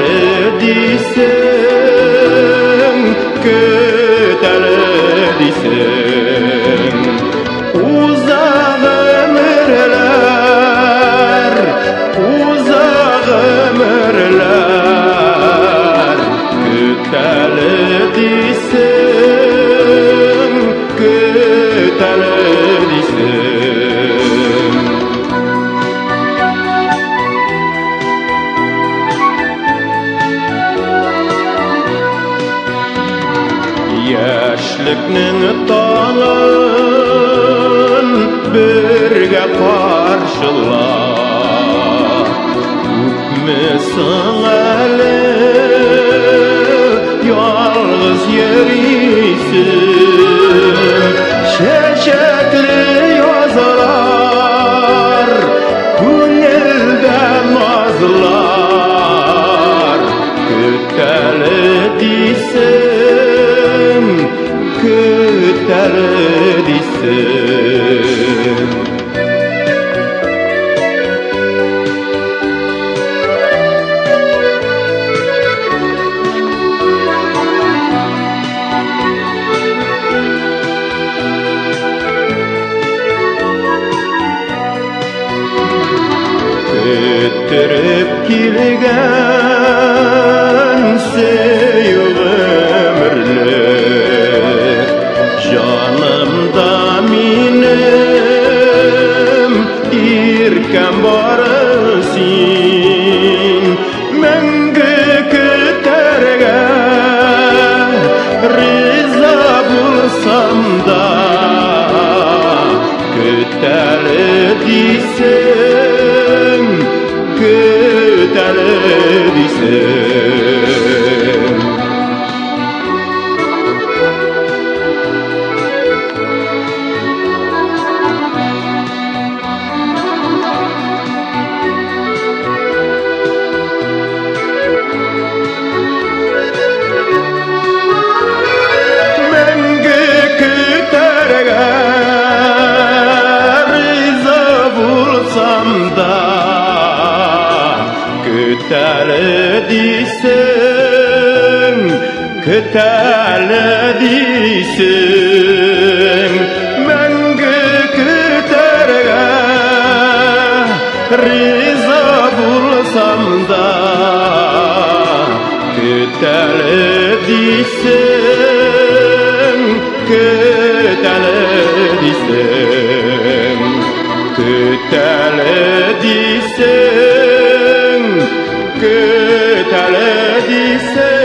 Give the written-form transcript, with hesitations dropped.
Köteli disin, köteli disin. Uzak ömürler, uzak ömürler. Köteli disin, köteli disin. Yaşlıkның tağın birge karşıla. Hükmüsün eli yalğız yerisin. Çeçekli yazılar gönülden nazlar. Köteli disin, köteli disin. Ötürüp kilgen seyir ömürlük canımda minim irken barısın mengü küterge riza bulsam da köteli disin, köteli disin. Mengü küterge riza bulsam da köteli disin, köteli disin. Mengü küterge riza bulsam da köteli disin, köteli disin. Köteli disin, köteli disin.